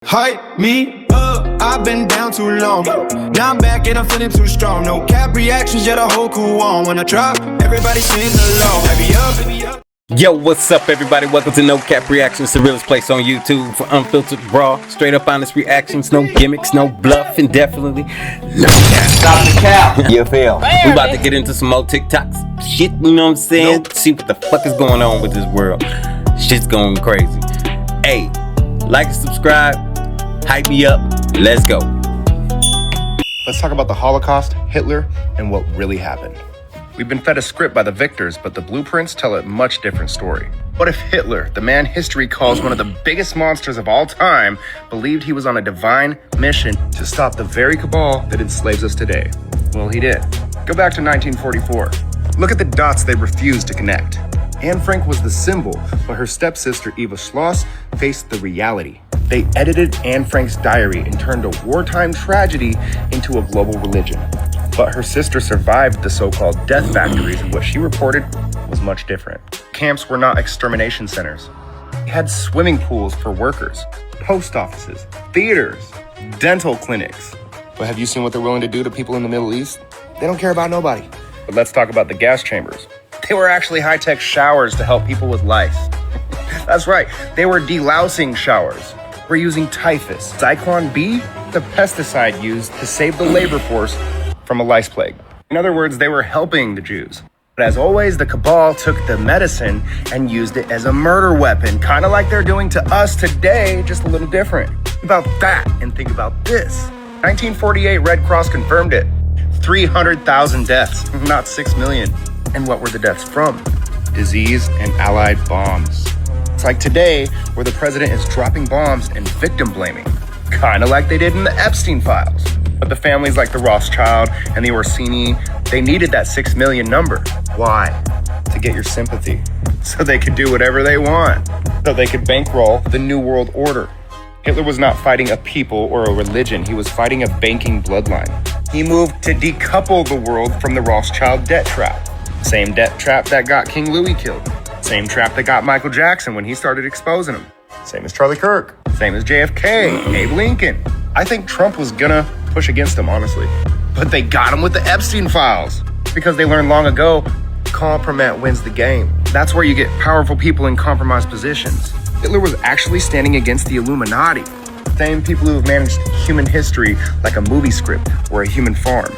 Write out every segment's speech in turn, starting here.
Hype me up, I've been down too long. Now I'm back and I'm feeling too strong. No cap reactions, yeah, the whole crew on. When I drop, everybody sing along. Baby up. Yo, what's up, everybody? Welcome to NoCap Reactions, the realest place on YouTube for unfiltered, raw, straight up honest reactions. No gimmicks, no bluff, and definitely no cap. Stop the cap. You feel? We about to get into some more TikToks shit, you know what I'm saying? See what the fuck is going on with this world. Shit's going crazy. Hey, like and subscribe, hype me up, let's go. Let's talk about the Holocaust, Hitler, and what really happened. We've been fed a script by the victors, but the blueprints tell a much different story. What if Hitler, the man history calls one of the biggest monsters of all time, believed he was on a divine mission to stop the very cabal that enslaves us today? Well, he did. Go back to 1944. Look at the dots they refused to connect. Anne Frank was the symbol, but her stepsister Eva Schloss faced the reality. They edited Anne Frank's diary and turned a wartime tragedy into a global religion. But her sister survived the so-called death factories, and what she reported was much different. Camps were not extermination centers. They had swimming pools for workers, post offices, theaters, dental clinics. But have you seen what they're willing to do to people in the Middle East? They don't care about nobody. But let's talk about the gas chambers. They were actually high-tech showers to help people with lice. That's right, they were delousing showers. We're using typhus, Zyklon B, the pesticide used to save the labor force from a lice plague. In other words, they were helping the Jews. But as always, the cabal took the medicine and used it as a murder weapon, kind of like they're doing to us today, just a little different. Think about that and think about this. 1948, Red Cross confirmed it. 300,000 deaths, not 6 million. And what were the deaths from? Disease and allied bombs. It's like today, where the president is dropping bombs and victim blaming, kind of like they did in the Epstein files. But the families like the Rothschild and the Orsini, they needed that 6 million number. Why? To get your sympathy, so they could do whatever they want, so they could bankroll the New World Order. Hitler was not fighting a people or a religion, he was fighting a banking bloodline. He moved to decouple the world from the Rothschild debt trap. Same debt trap that got King Louis killed. Same trap that got Michael Jackson when he started exposing him. Same as Charlie Kirk. Same as JFK, Abe Lincoln. I think Trump was gonna push against him, honestly. But they got him with the Epstein files. Because they learned long ago, compromat wins the game. That's where you get powerful people in compromised positions. Hitler was actually standing against the Illuminati. Same people who have managed human history like a movie script or a human farm.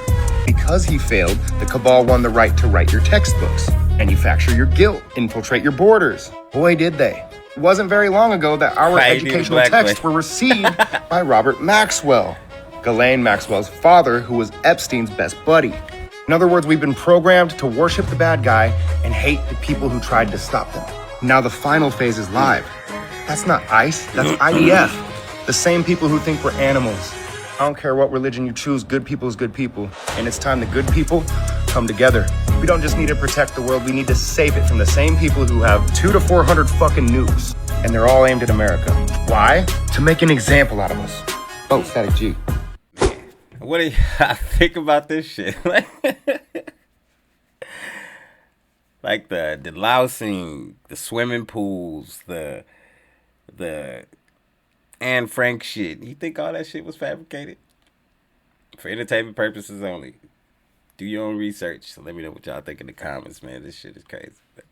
Because he failed, the cabal won the right to write your textbooks, manufacture your guilt, infiltrate your borders. Boy, did they. It wasn't very long ago that our educational texts were received by Robert Maxwell, Ghislaine Maxwell's father, who was Epstein's best buddy. In other words, we've been programmed to worship the bad guy and hate the people who tried to stop them. Now the final phase is live. That's not ICE, that's IDF. The same people who think we're animals. I don't care what religion you choose, good people is good people. And it's time the good people come together. We don't just need to protect the world, we need to save it from the same people who have 200 to 400 fucking nukes. And they're all aimed at America. Why? To make an example out of us. Oh, Static G. What do you think about this shit? Like the lousing, the swimming pools, the Anne Frank shit. You think all that shit was fabricated? For entertainment purposes only. Do your own research. So let me know what y'all think in the comments, man. This shit is crazy. Let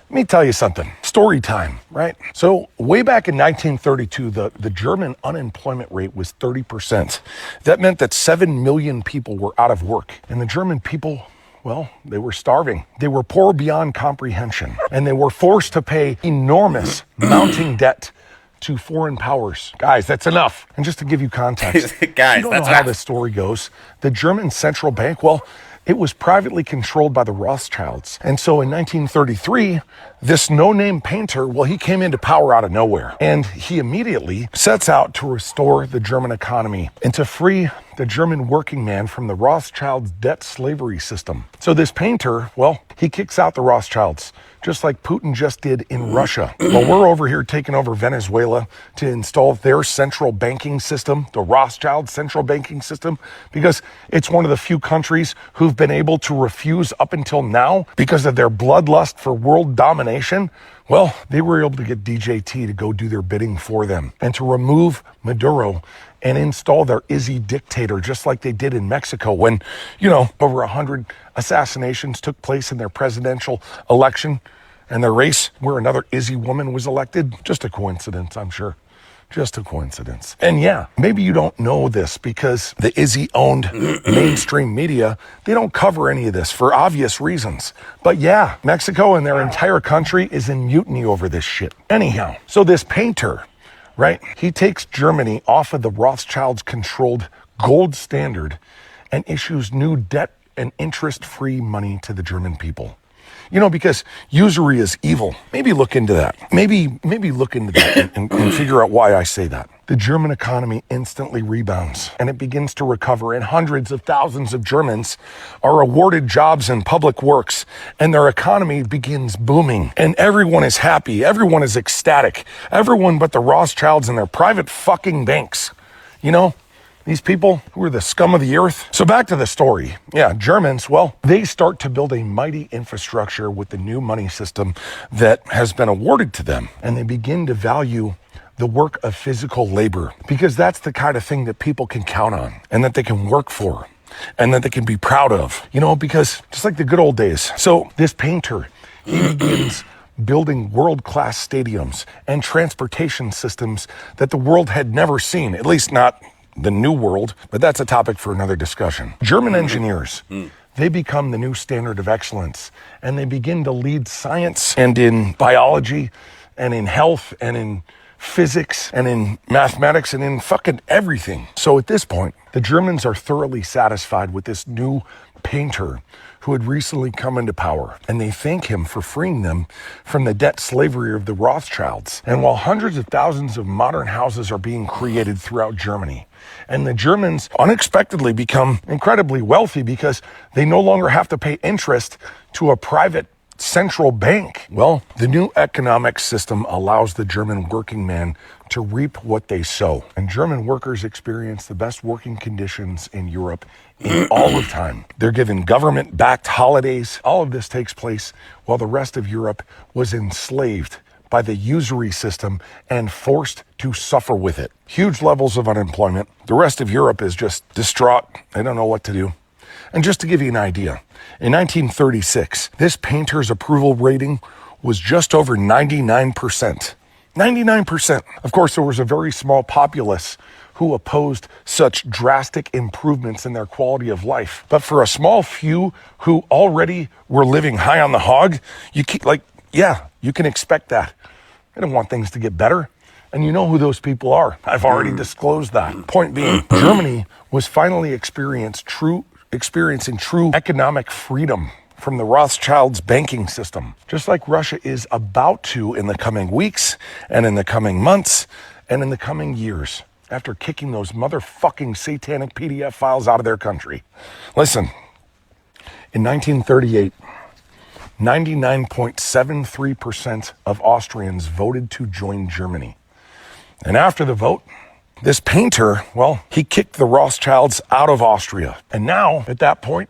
me tell you something. Story time, right? So way back in 1932, the German unemployment rate was 30%. That meant that 7 million people were out of work. And the German people, well, they were starving. They were poor beyond comprehension. And they were forced to pay enormous mounting debt to foreign powers. Guys, that's enough. And just to give you context, guys, you don't know how this story goes. The German central bank, well, it was privately controlled by the Rothschilds. And so in 1933, this no-name painter, well, he came into power out of nowhere. And he immediately sets out to restore the German economy and to free the German working man from the Rothschilds' debt slavery system. So this painter, well, he kicks out the Rothschilds, just like Putin just did in Russia. While we're over here taking over Venezuela to install their central banking system, the Rothschild central banking system, because it's one of the few countries who've been able to refuse up until now because of their bloodlust for world domination. Well, they were able to get DJT to go do their bidding for them and to remove Maduro and install their Izzy dictator, just like they did in Mexico when, over 100 assassinations took place in their presidential election and their race where another Izzy woman was elected. Just a coincidence, I'm sure. Just a coincidence. And yeah, maybe you don't know this because the Izzy-owned mainstream media, they don't cover any of this for obvious reasons. But yeah, Mexico and their entire country is in mutiny over this shit. Anyhow, so this painter, right, he takes Germany off of the Rothschilds-controlled gold standard and issues new debt and interest-free money to the German people. Because usury is evil. Maybe look into that. Maybe look into that and figure out why I say that. The German economy instantly rebounds and it begins to recover, and hundreds of thousands of Germans are awarded jobs in public works and their economy begins booming and everyone is happy. Everyone is ecstatic. Everyone but the Rothschilds and their private fucking banks. These people who are the scum of the earth. So back to the story. Yeah, Germans, well, they start to build a mighty infrastructure with the new money system that has been awarded to them. And they begin to value the work of physical labor because that's the kind of thing that people can count on and that they can work for and that they can be proud of, because just like the good old days. So this painter, he begins building world-class stadiums and transportation systems that the world had never seen, at least not the new world, but that's a topic for another discussion. German engineers, they become the new standard of excellence, and they begin to lead science and in biology and in health and in physics and in mathematics and in fucking everything. So at this point, the Germans are thoroughly satisfied with this new painter who had recently come into power, and they thank him for freeing them from the debt slavery of the Rothschilds. And while hundreds of thousands of modern houses are being created throughout Germany, and the Germans unexpectedly become incredibly wealthy because they no longer have to pay interest to a private central bank. Well, the new economic system allows the German working man to reap what they sow. And German workers experience the best working conditions in Europe in all of time. They're given government-backed holidays. All of this takes place while the rest of Europe was enslaved by the usury system and forced to suffer with it. Huge levels of unemployment. The rest of Europe is just distraught. They don't know what to do. And just to give you an idea, in 1936, this painter's approval rating was just over 99%. 99%. Of course, there was a very small populace who opposed such drastic improvements in their quality of life. But for a small few who already were living high on the hog, you can expect that. They don't want things to get better. And you know who those people are. I've already disclosed that. Point being, Germany was finally experiencing true economic freedom from the Rothschilds' banking system, just like Russia is about to in the coming weeks and in the coming months and in the coming years after kicking those motherfucking satanic PDF files out of their country. Listen, in 1938, 99.73% of Austrians voted to join Germany. And after the vote, this painter, well, he kicked the Rothschilds out of Austria. And now, at that point,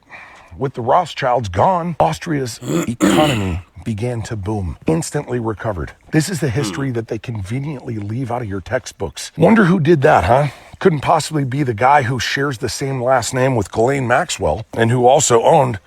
with the Rothschilds gone, Austria's economy began to boom, instantly recovered. This is the history that they conveniently leave out of your textbooks. Wonder who did that, huh? Couldn't possibly be the guy who shares the same last name with Ghislaine Maxwell and who also owned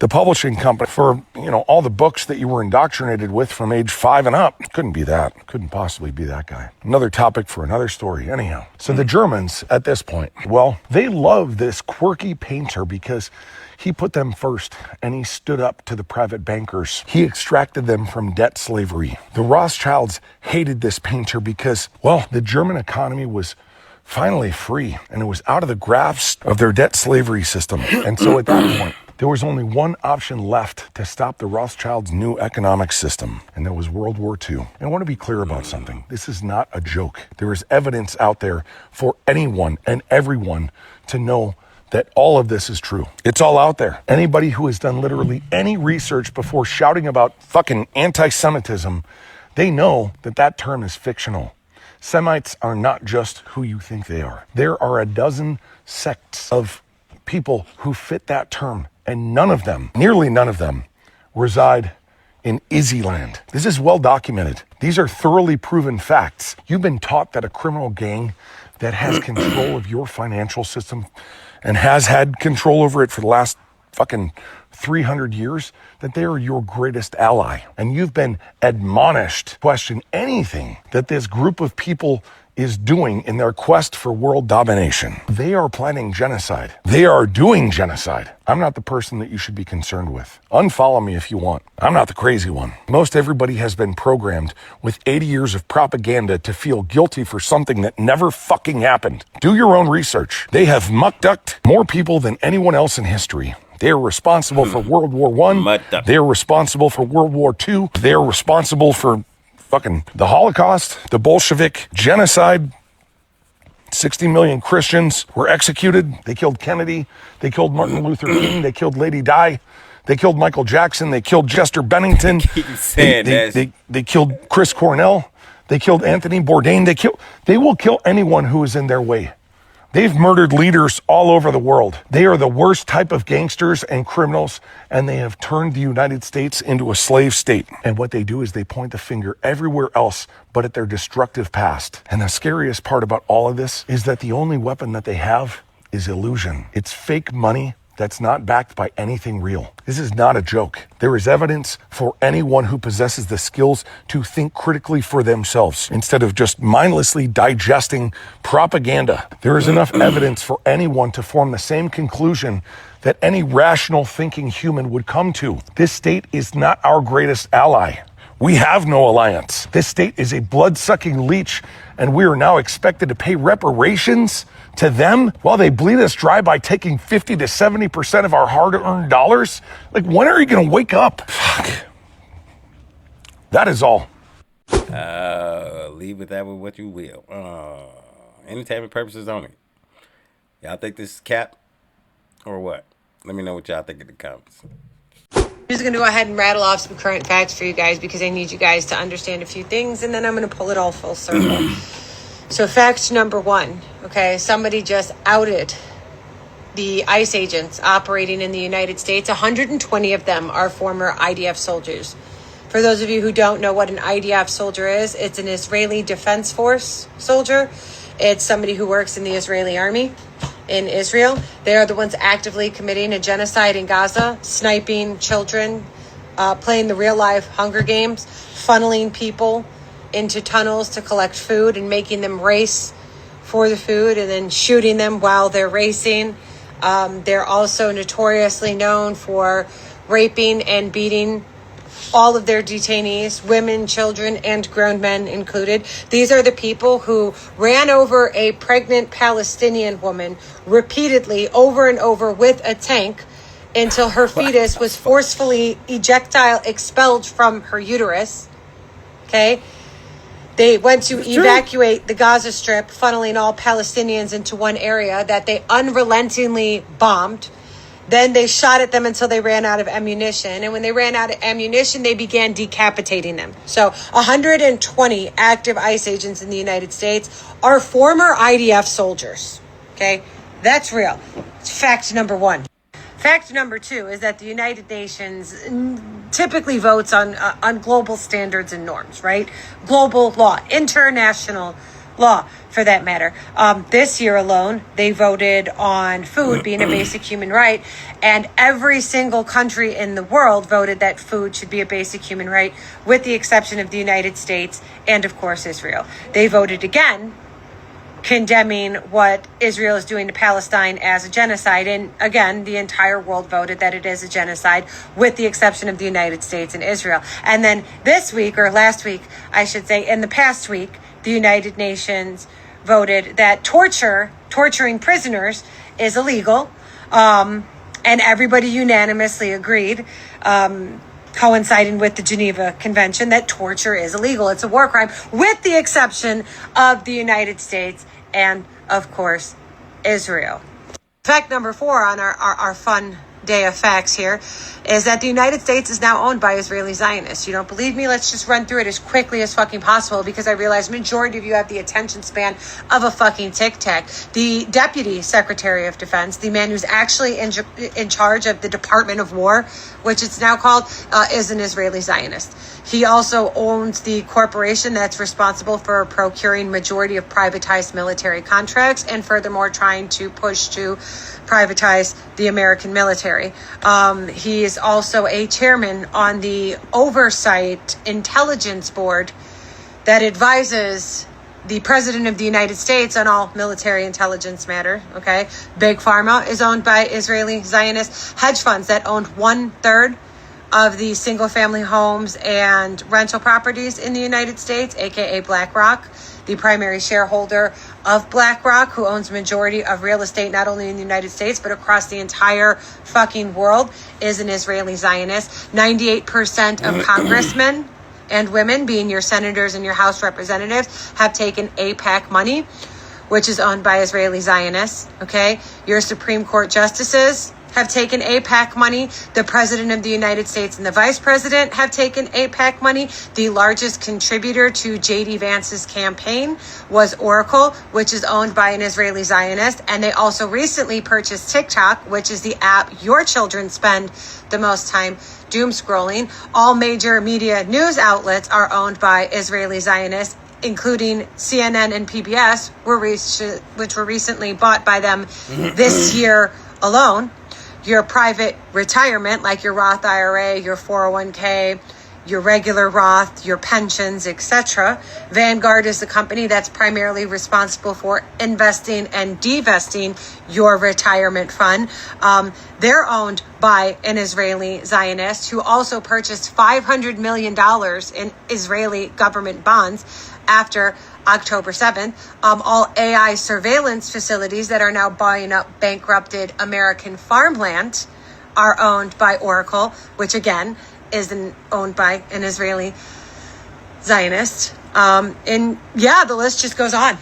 the publishing company for, all the books that you were indoctrinated with from age 5 and up. Couldn't be that. Couldn't possibly be that guy. Another topic for another story. Anyhow, so the Germans at this point, well, they love this quirky painter because he put them first and he stood up to the private bankers. He extracted them from debt slavery. The Rothschilds hated this painter because, well, the German economy was finally free and it was out of the grasp of their debt slavery system. And so at that point, there was only one option left to stop the Rothschilds' new economic system, and that was World War II. And I want to be clear about something. This is not a joke. There is evidence out there for anyone and everyone to know that all of this is true. It's all out there. Anybody who has done literally any research before shouting about fucking anti-Semitism, they know that that term is fictional. Semites are not just who you think they are. There are a dozen sects of people who fit that term. And none of them, nearly none of them, reside in Izzyland. This is well documented. These are thoroughly proven facts. You've been taught that a criminal gang that has control of your financial system and has had control over it for the last fucking 300 years, that they are your greatest ally. And you've been admonished to question anything that this group of people is doing in their quest for world domination. They are planning genocide. They are doing genocide. I'm not the person that you should be concerned with. Unfollow me if you want. I'm not the crazy one. Most everybody has been programmed with 80 years of propaganda to feel guilty for something that never fucking happened. Do your own research. They have muck-ducked more people than anyone else in history. They are responsible for World War I. They are responsible for World War II. They are responsible for fucking the Holocaust, the Bolshevik genocide. 60 million Christians were executed. They killed Kennedy. They killed Martin Luther King. They killed Lady Di. They killed Michael Jackson. They killed Chester Bennington. They killed Chris Cornell. They killed Anthony Bourdain. They will kill anyone who is in their way. They've murdered leaders all over the world. They are the worst type of gangsters and criminals, and they have turned the United States into a slave state. And what they do is they point the finger everywhere else but at their destructive past. And the scariest part about all of this is that the only weapon that they have is illusion. It's fake money that's not backed by anything real. This is not a joke. There is evidence for anyone who possesses the skills to think critically for themselves instead of just mindlessly digesting propaganda. There is enough evidence for anyone to form the same conclusion that any rational thinking human would come to. This state is not our greatest ally. We have no alliance. This state is a blood-sucking leech, and we are now expected to pay reparations to them while they bleed us dry by taking 50 to 70% of our hard-earned dollars? Like, when are you going to wake up? Fuck. That is all. Leave with that with what you will. Entertainment purposes only. Y'all think this is cap or what? Let me know what y'all think in the comments. I'm just going to go ahead and rattle off some current facts for you guys because I need you guys to understand a few things, and then I'm going to pull it all full circle. So fact number one, okay, somebody just outed the ICE agents operating in the United States. 120 of them are former IDF soldiers. For those of you who don't know what an IDF soldier is, it's an Israeli Defense Force soldier. It's somebody who works in the Israeli army in Israel. They are the ones actively committing a genocide in Gaza, sniping children, playing the real-life Hunger Games, funneling people into tunnels to collect food and making them race for the food and then shooting them while they're racing. They're also notoriously known for raping and beating all of their detainees, women, children, and grown men included. These are the people who ran over a pregnant Palestinian woman repeatedly over and over with a tank until her fetus was forcefully ejectile expelled from her uterus. Okay? They went to evacuate the Gaza Strip, funneling all Palestinians into one area that they unrelentingly bombed. Then they shot at them until they ran out of ammunition. And when they ran out of ammunition, they began decapitating them. So 120 active ICE agents in the United States are former IDF soldiers. Okay? That's real. It's fact number one. Fact number two is that the United Nations typically votes on global standards and norms, right? Global law, international law, for that matter. This year alone, they voted on food being a basic human right, and every single country in the world voted that food should be a basic human right, with the exception of the United States and, of course, Israel. They voted again, condemning what Israel is doing to Palestine as a genocide. And again, the entire world voted that it is a genocide, with the exception of the United States and Israel. And then this week, or last week, I should say, in the past week, the United Nations voted that torturing prisoners is illegal. And everybody unanimously agreed, coinciding with the Geneva Convention, that torture is illegal. It's a war crime, with the exception of the United States and, of course, Israel. Fact number four on our fun day of facts here, is that the United States is now owned by Israeli Zionists. You don't believe me? Let's just run through it as quickly as fucking possible, because I realize majority of you have the attention span of a fucking Tic Tac. The Deputy Secretary of Defense, the man who's actually in charge of the Department of War, which it's now called, is an Israeli Zionist. He also owns the corporation that's responsible for procuring majority of privatized military contracts, and furthermore trying to push to privatize the American military. He is also a chairman on the Oversight Intelligence Board that advises the President of the United States on all military intelligence matter. Okay, Big Pharma is owned by Israeli Zionists. Hedge funds that owned 1/3 of the single family homes and rental properties in the United States, aka BlackRock, the primary shareholder of BlackRock, who owns majority of real estate not only in the United States but across the entire fucking world, is an Israeli Zionist. 98% of congressmen and women, being your senators and your House representatives, have taken AIPAC money, which is owned by Israeli Zionists. Okay, your Supreme Court justices have taken AIPAC money. The President of the United States and the Vice President have taken AIPAC money. The largest contributor to J.D. Vance's campaign was Oracle, which is owned by an Israeli Zionist. And they also recently purchased TikTok, which is the app your children spend the most time doom scrolling. All major media news outlets are owned by Israeli Zionists, including CNN and PBS, which were recently bought by them this year alone. Your private retirement, like your Roth IRA, your 401k, your regular Roth, your pensions, etc. Vanguard is the company that's primarily responsible for investing and divesting your retirement fund. They're owned by an Israeli Zionist who also purchased $500 million in Israeli government bonds after October 7th. All AI surveillance facilities that are now buying up bankrupted American farmland are owned by Oracle, which again is owned by an Israeli Zionist. And yeah, the list just goes on.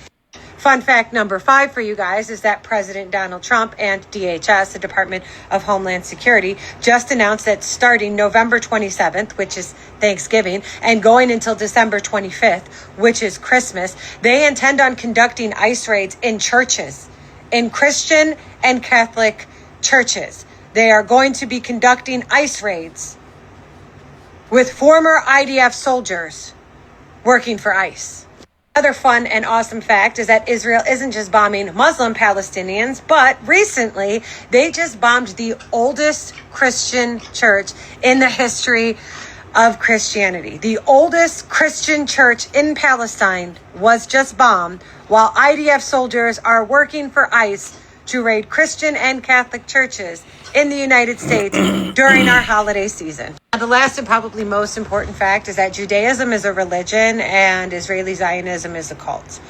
Fun fact number 5 for you guys is that President Donald Trump and DHS, the Department of Homeland Security, just announced that starting November 27th, which is Thanksgiving, and going until December 25th, which is Christmas, they intend on conducting ICE raids in churches, in Christian and Catholic churches. They are going to be conducting ICE raids with former IDF soldiers working for ICE. Another fun and awesome fact is that Israel isn't just bombing Muslim Palestinians, but recently they just bombed the oldest Christian church in the history of Christianity. The oldest Christian church in Palestine was just bombed while IDF soldiers are working for ICE to raid Christian and Catholic churches in the United States during our holiday season. The last and probably most important fact is that Judaism is a religion and Israeli Zionism is a cult.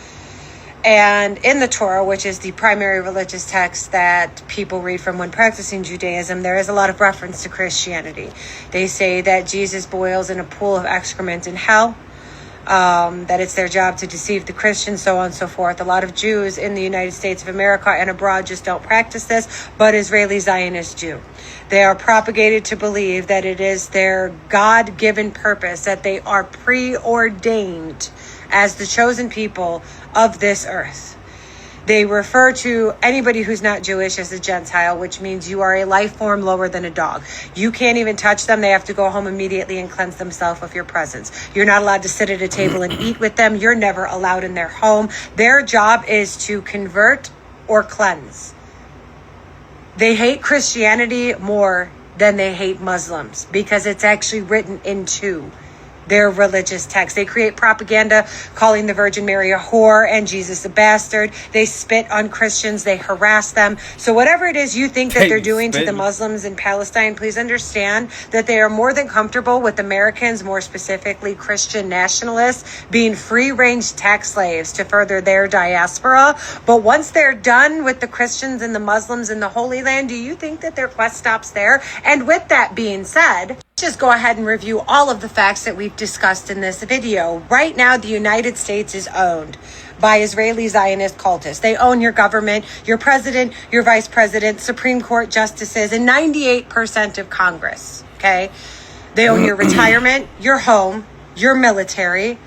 And in the Torah, which is the primary religious text that people read from when practicing Judaism, there is a lot of reference to Christianity. They say that Jesus boils in a pool of excrement in hell, that it's their job to deceive the Christians, so on and so forth. A lot of Jews in the United States of America and abroad just don't practice this, but Israeli Zionists do. They are propagated to believe that it is their God-given purpose, that they are preordained as the chosen people of this earth. They refer to anybody who's not Jewish as a Gentile, which means you are a life form lower than a dog. You can't even touch them. They have to go home immediately and cleanse themselves of your presence. You're not allowed to sit at a table and eat with them. You're never allowed in their home. Their job is to convert or cleanse. They hate Christianity more than they hate Muslims because it's actually written into their religious text. They create propaganda calling the Virgin Mary a whore and Jesus a bastard. They spit on Christians. They harass them. So whatever it is you think that they're doing to the Muslims in Palestine, please understand that they are more than comfortable with Americans, more specifically Christian nationalists, being free-range tax slaves to further their diaspora. But once they're done with the Christians and the Muslims in the Holy Land, do you think that their quest stops there? And with that being said, just go ahead and review all of the facts that we've discussed in this video. Right now, the United States is owned by Israeli Zionist cultists. They own your government, your president, your vice president, Supreme Court justices, and 98% of Congress, okay? They own your retirement, your home, your military,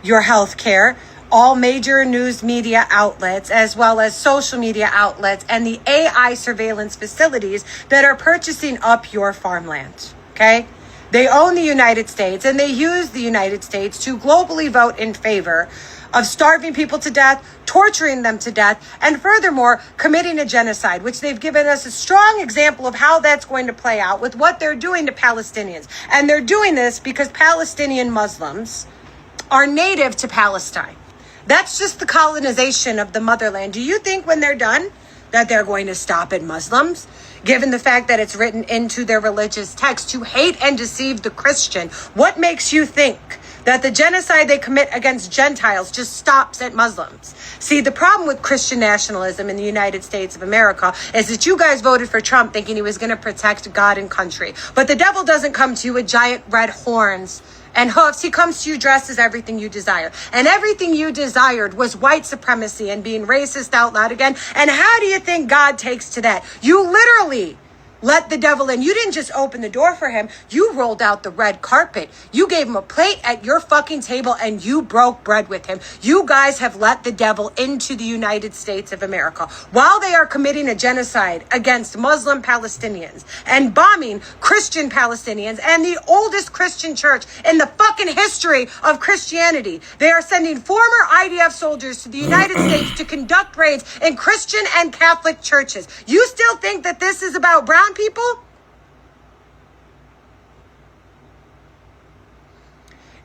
your health care, all major news media outlets, as well as social media outlets, and the AI surveillance facilities that are purchasing up your farmland, okay? They own the United States, and they use the United States to globally vote in favor of starving people to death, torturing them to death, and furthermore, committing a genocide, which they've given us a strong example of how that's going to play out with what they're doing to Palestinians. And they're doing this because Palestinian Muslims are native to Palestine. That's just the colonization of the motherland. Do you think when they're done that they're going to stop at Muslims, given the fact that it's written into their religious text to hate and deceive the Christian? What makes you think that the genocide they commit against Gentiles just stops at Muslims? See, the problem with Christian nationalism in the United States of America is that you guys voted for Trump thinking he was going to protect God and country. But the devil doesn't come to you with giant red horns and hoofs. He comes to you dressed as everything you desire. And everything you desired was white supremacy and being racist out loud again. And how do you think God takes to that? You literally let the devil in. You didn't just open the door for him. You rolled out the red carpet. You gave him a plate at your fucking table and you broke bread with him. You guys have let the devil into the United States of America while they are committing a genocide against Muslim Palestinians and bombing Christian Palestinians and the oldest Christian church in the fucking history of Christianity. They are sending former IDF soldiers to the United States to conduct raids in Christian and Catholic churches. You still think that this is about brown people?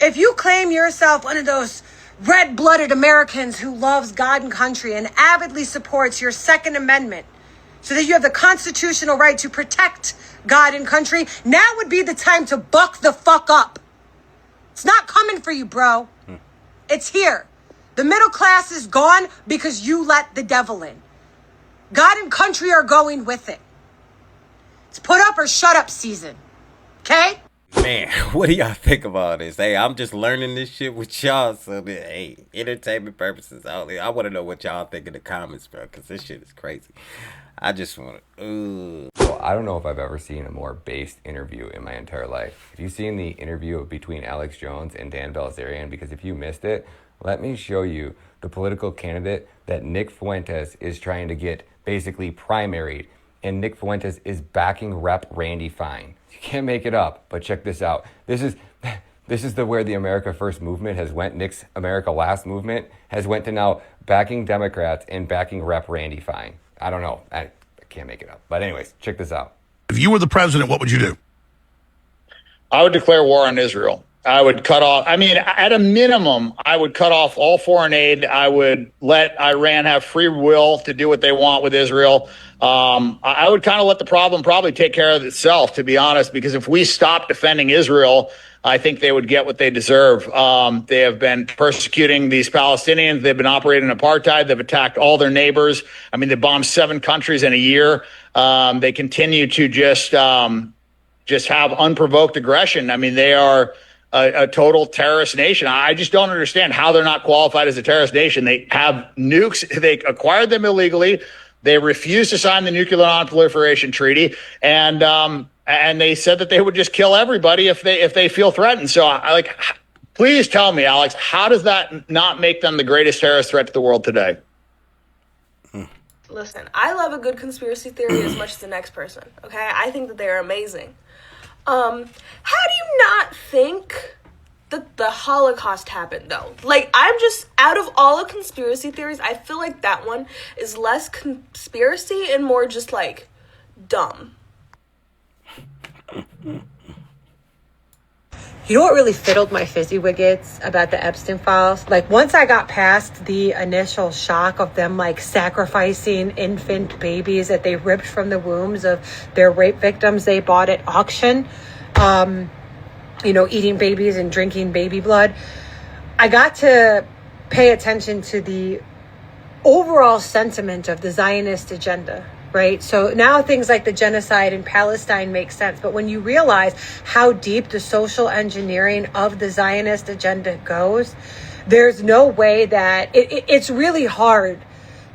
If you claim yourself one of those red-blooded Americans who loves God and country and avidly supports your Second Amendment so that you have the constitutional right to protect God and country, now would be the time to buck the fuck up. It's not coming for you, bro. It's here. The middle class is gone because you let the devil in. God and country are going with it. It's put up or shut up season. Okay? Man, what do y'all think about this? Hey, I'm just learning this shit with y'all, so that, hey, entertainment purposes only. I want to know what y'all think in the comments, bro, because this shit is crazy. I just want to, Well, I don't know if I've ever seen a more based interview in my entire life. Have you seen the interview between Alex Jones and Dan Bilzerian? Because if you missed it, let me show you the political candidate that Nick Fuentes is trying to get basically primaried. And Nick Fuentes is backing Rep. Randy Fine. You can't make it up, but check this out. This is where the America First movement has went. Nick's America Last movement has went to now backing Democrats and backing Rep. Randy Fine. I don't know. I can't make it up. But anyways, check this out. If you were the president, what would you do? I would declare war on Israel. I would cut off, I mean, at a minimum, I would cut off all foreign aid. I would let Iran have free will to do what they want with Israel. I would kind of let the problem probably take care of itself, to be honest, because if we stop defending Israel, I think they would get what they deserve. They have been persecuting these Palestinians. They've been operating apartheid. They've attacked all their neighbors. I mean, they bombed 7 countries in a year. They continue to just have unprovoked aggression. I mean, they are a total terrorist nation. I just don't understand how they're not qualified as a terrorist nation. They have nukes. They acquired them illegally. They refused to sign the Nuclear Non-Proliferation Treaty, and they said that they would just kill everybody if they feel threatened. So, please tell me, Alex, how does that not make them the greatest terrorist threat to the world today? Listen, I love a good conspiracy theory as much as the next person. Okay, I think that they're amazing. How do you not think that the Holocaust happened, though? Like, I'm just, out of all the conspiracy theories, I feel like that one is less conspiracy and more just, like, dumb. You know what really fiddled my fizzy wiggets about the Epstein files? Like, once I got past the initial shock of them, like, sacrificing infant babies that they ripped from the wombs of their rape victims they bought at auction, eating babies and drinking baby blood, I got to pay attention to the overall sentiment of the Zionist agenda. Right. So now things like the genocide in Palestine make sense. But when you realize how deep the social engineering of the Zionist agenda goes, There's no way that it's really hard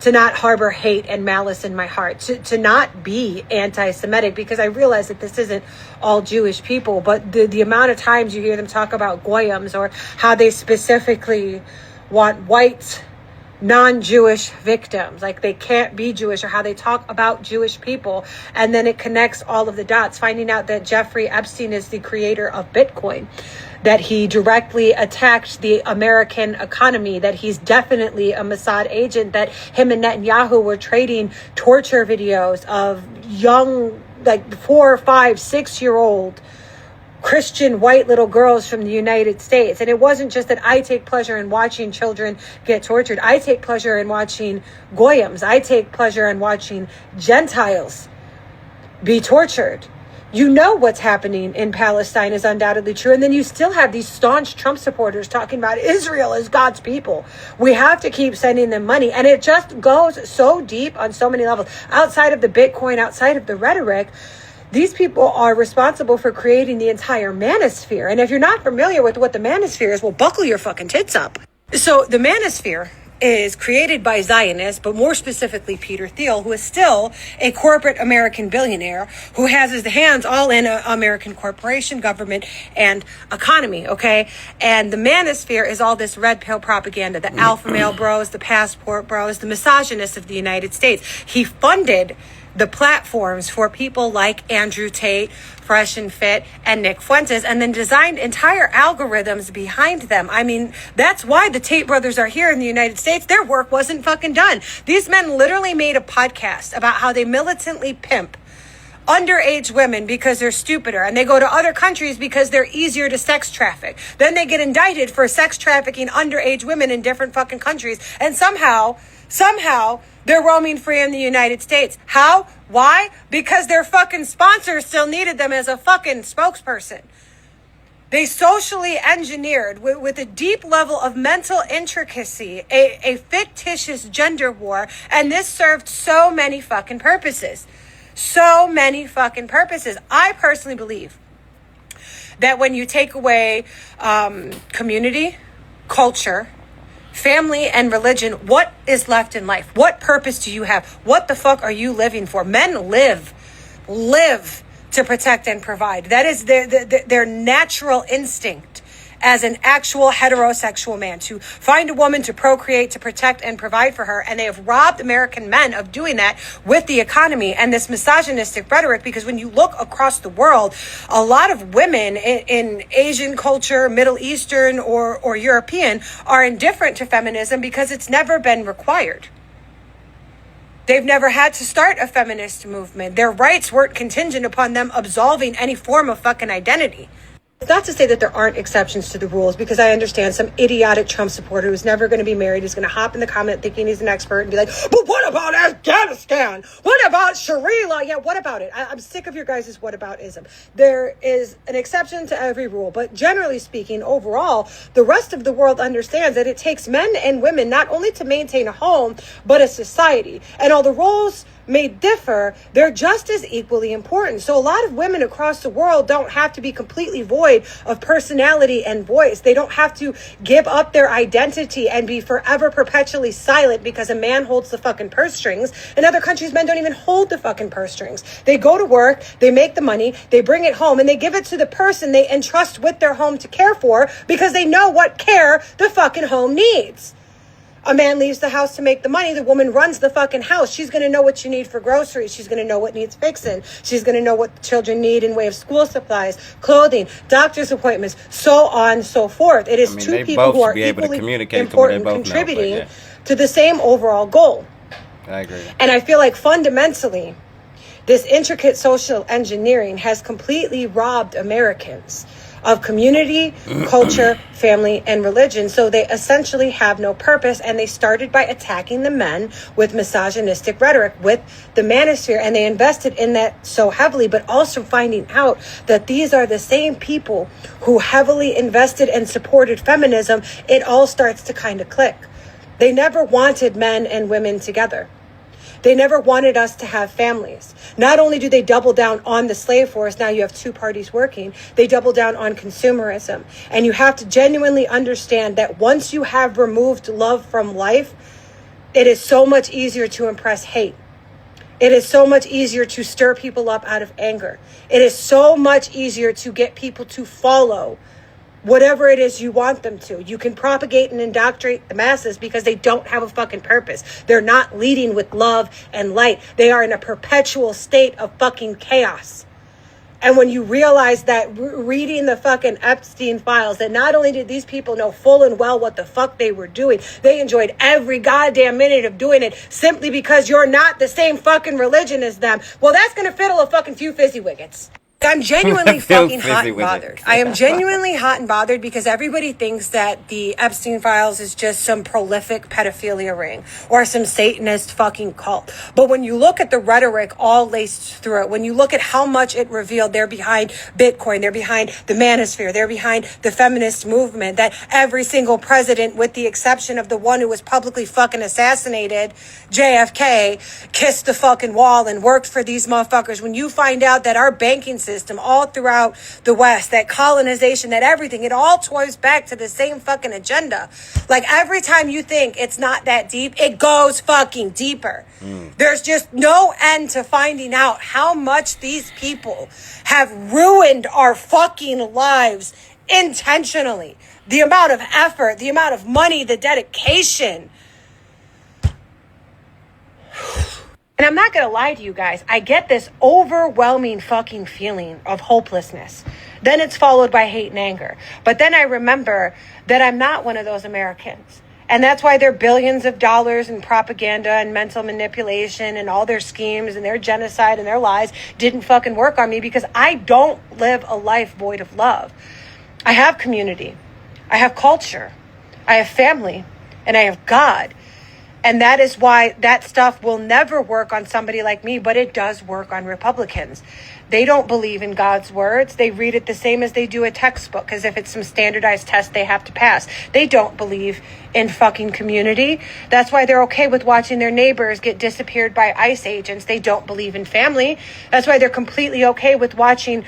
to not harbor hate and malice in my heart, to not be anti-Semitic, because I realize that this isn't all Jewish people, but the amount of times you hear them talk about goyams, or how they specifically want white non-Jewish victims, like they can't be Jewish, or how they talk about Jewish people, and then it connects all of the dots, finding out that Jeffrey Epstein is the creator of Bitcoin, that he directly attacked the American economy, that he's definitely a Mossad agent, that him and Netanyahu were trading torture videos of young, like 4, 5, 6-year-old Christian white little girls from the United States. And it wasn't just that I take pleasure in watching children get tortured. I take pleasure in watching goyams. I take pleasure in watching Gentiles be tortured. You know what's happening in Palestine is undoubtedly true. And then you still have these staunch Trump supporters talking about Israel as God's people. We have to keep sending them money. And it just goes so deep on so many levels. Outside of the Bitcoin, outside of the rhetoric, these people are responsible for creating the entire manosphere. And if you're not familiar with what the manosphere is, well, buckle your fucking tits up. So the manosphere is created by Zionists, but more specifically Peter Thiel, who is still a corporate American billionaire who has his hands all in American corporation, government, and economy, okay? And the manosphere is all this red pill propaganda, the alpha male bros, the passport bros, the misogynists of the United States. He funded the platforms for people like Andrew Tate, Fresh and Fit, and Nick Fuentes, and then designed entire algorithms behind them. I mean, that's why the Tate brothers are here in the United States. Their work wasn't fucking done. These men literally made a podcast about how they militantly pimp underage women because they're stupider, and they go to other countries because they're easier to sex traffic. Then they get indicted for sex trafficking underage women in different fucking countries, and somehow they're roaming free in the United States. How? Why? Because their fucking sponsors still needed them as a fucking spokesperson. They socially engineered with a deep level of mental intricacy, a fictitious gender war, and this served so many fucking purposes. So many fucking purposes. I personally believe that when you take away community, culture, family, and religion, what is left in life? What purpose do you have? What the fuck are you living for? Men live to protect and provide. That is their natural instinct as an actual heterosexual man, to find a woman, to procreate, to protect and provide for her. And they have robbed American men of doing that with the economy and this misogynistic rhetoric, because when you look across the world, a lot of women in Asian culture, Middle Eastern or European, are indifferent to feminism because it's never been required. They've never had to start a feminist movement. Their rights weren't contingent upon them absolving any form of fucking identity. It's not to say that there aren't exceptions to the rules, because I understand some idiotic Trump supporter who's never going to be married is going to hop in the comment thinking he's an expert and be like, but what about Afghanistan? What about Sharia law? Yeah, what about it? I'm sick of your guys' whataboutism. There is an exception to every rule, but generally speaking, overall, the rest of the world understands that it takes men and women not only to maintain a home, but a society. And all the roles may differ, they're just as equally important. So a lot of women across the world don't have to be completely void of personality and voice. They don't have to give up their identity and be forever perpetually silent because a man holds the fucking purse strings. In other countries, men don't even hold the fucking purse strings. They go to work, they make the money, they bring it home, and they give it to the person they entrust with their home to care for, because they know what care the fucking home needs. A man leaves the house to make the money. The woman runs the fucking house. She's going to know what you need for groceries. She's going to know what needs fixing. She's going to know what the children need in way of school supplies, clothing, doctor's appointments, so on, so forth. It is two people who are equally important, contributing to the same overall goal. I agree. And I feel like fundamentally, this intricate social engineering has completely robbed Americans of community, culture, family, and religion. So they essentially have no purpose, and they started by attacking the men with misogynistic rhetoric, with the manosphere, and they invested in that so heavily, but also finding out that these are the same people who heavily invested and supported feminism. It all starts to kind of click. They never wanted men and women together. They never wanted us to have families. Not only do they double down on the slave force, now you have two parties working, they double down on consumerism. And you have to genuinely understand that once you have removed love from life, it is so much easier to impress hate. It is so much easier to stir people up out of anger. It is so much easier to get people to follow whatever it is you want them to. You can propagate and indoctrinate the masses because they don't have a fucking purpose. They're not leading with love and light. They are in a perpetual state of fucking chaos. And when you realize that reading the fucking Epstein files, that not only did these people know full and well what the fuck they were doing, they enjoyed every goddamn minute of doing it simply because you're not the same fucking religion as them. Well, that's going to fiddle a fucking few fizzy wiggets. I'm genuinely fucking hot and bothered. I am genuinely hot and bothered because everybody thinks that the Epstein files is just some prolific pedophilia ring or some Satanist fucking cult. But when you look at the rhetoric all laced through it, when you look at how much it revealed, they're behind Bitcoin, they're behind the manosphere, they're behind the feminist movement, that every single president, with the exception of the one who was publicly fucking assassinated, JFK, kissed the fucking wall and worked for these motherfuckers. When you find out that our banking system all throughout the West, that colonization, that everything, it all toys back to the same fucking agenda. Like every time you think it's not that deep, it goes fucking deeper. There's just no end to finding out how much these people have ruined our fucking lives intentionally. The amount of effort, the amount of money, the dedication. And I'm not going to lie to you guys. I get this overwhelming fucking feeling of hopelessness. Then it's followed by hate and anger. But then I remember that I'm not one of those Americans. And that's why their billions of dollars in propaganda and mental manipulation and all their schemes and their genocide and their lies didn't fucking work on me, because I don't live a life void of love. I have community. I have culture. I have family. And I have God. And that is why that stuff will never work on somebody like me, but it does work on Republicans. They don't believe in God's words. They read it the same as they do a textbook, because if it's some standardized test they have to pass. They don't believe in fucking community. That's why they're okay with watching their neighbors get disappeared by ICE agents. They don't believe in family. That's why they're completely okay with watching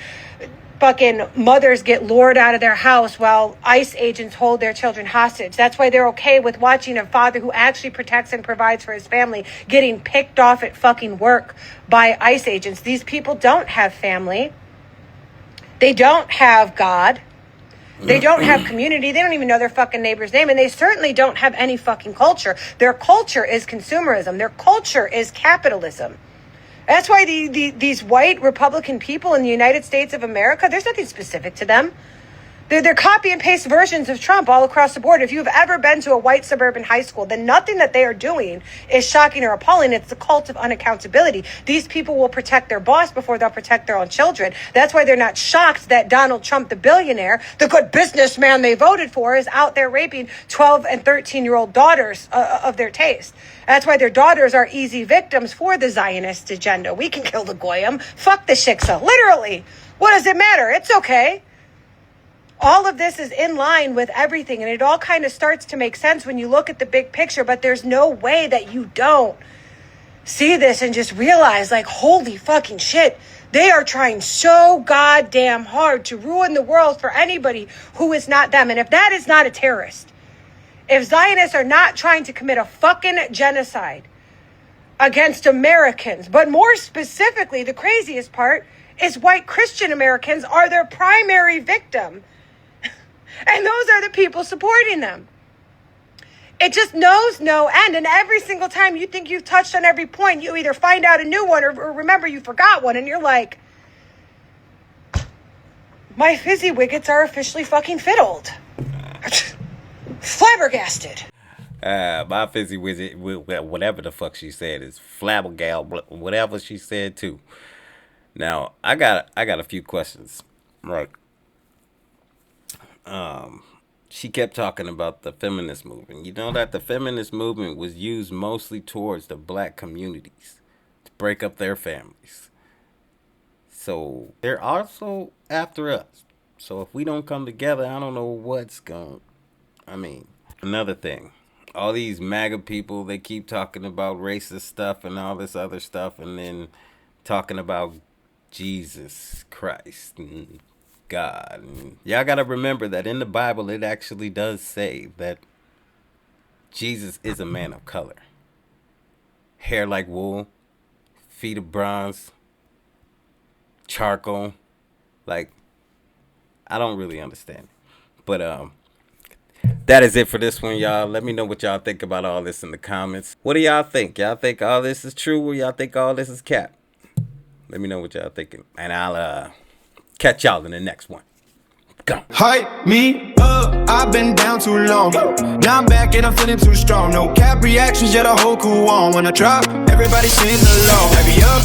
fucking mothers get lured out of their house while ICE agents hold their children hostage. That's why they're okay with watching a father who actually protects and provides for his family getting picked off at fucking work by ICE agents. These people don't have family. They don't have God. They don't have community. They don't even know their fucking neighbor's name. And they certainly don't have any fucking culture. Their culture is consumerism. Their culture is capitalism. That's why these white Republican people in the United States of America, there's nothing specific to them. They're copy and paste versions of Trump all across the board. If you've ever been to a white suburban high school, then nothing that they are doing is shocking or appalling. It's the cult of unaccountability. These people will protect their boss before they'll protect their own children. That's why they're not shocked that Donald Trump, the billionaire, the good businessman they voted for, is out there raping 12 and 13-year-old daughters of their taste. That's why their daughters are easy victims for the Zionist agenda. We can kill the goyim. Fuck the shiksa. Literally. What does it matter? It's okay. All of this is in line with everything, and it all kind of starts to make sense when you look at the big picture, but there's no way that you don't see this and just realize, like, holy fucking shit, they are trying so goddamn hard to ruin the world for anybody who is not them. And if that is not a terrorist, if Zionists are not trying to commit a fucking genocide against Americans, but more specifically, the craziest part is white Christian Americans are their primary victim. And those are the people supporting them. It just knows no end. And every single time you think you've touched on every point, you either find out a new one or remember you forgot one. And you're like, my fizzy wiggets are officially fucking fiddled. Flabbergasted. My fizzy wizard, whatever the fuck she said, is flabbergal, whatever she said too. Now, I got a few questions. Right. She kept talking about the feminist movement. You know that the feminist movement was used mostly towards the black communities to break up their families. So they're also after us. So if we don't come together, I don't know what's going. I mean, another thing. all these MAGA people, they keep talking about racist stuff and all this other stuff, and then talking about Jesus Christ and God. And y'all gotta remember that in the Bible, it actually does say that Jesus is a man of color. Hair like wool, feet of bronze, charcoal. Like, I don't really understand. But that is it for this one, y'all. Let me know what y'all think about all this in the comments. What do y'all think? Y'all think all this is true, or y'all think all this is cap? Let me know what y'all thinking, and I'll catch y'all in the next one. Go. Hype me up, I've been down too long. Now I'm back and I'm feeling too strong. No cap reactions, yeah, the whole crew on. When I drop, everybody sing along. Baby up,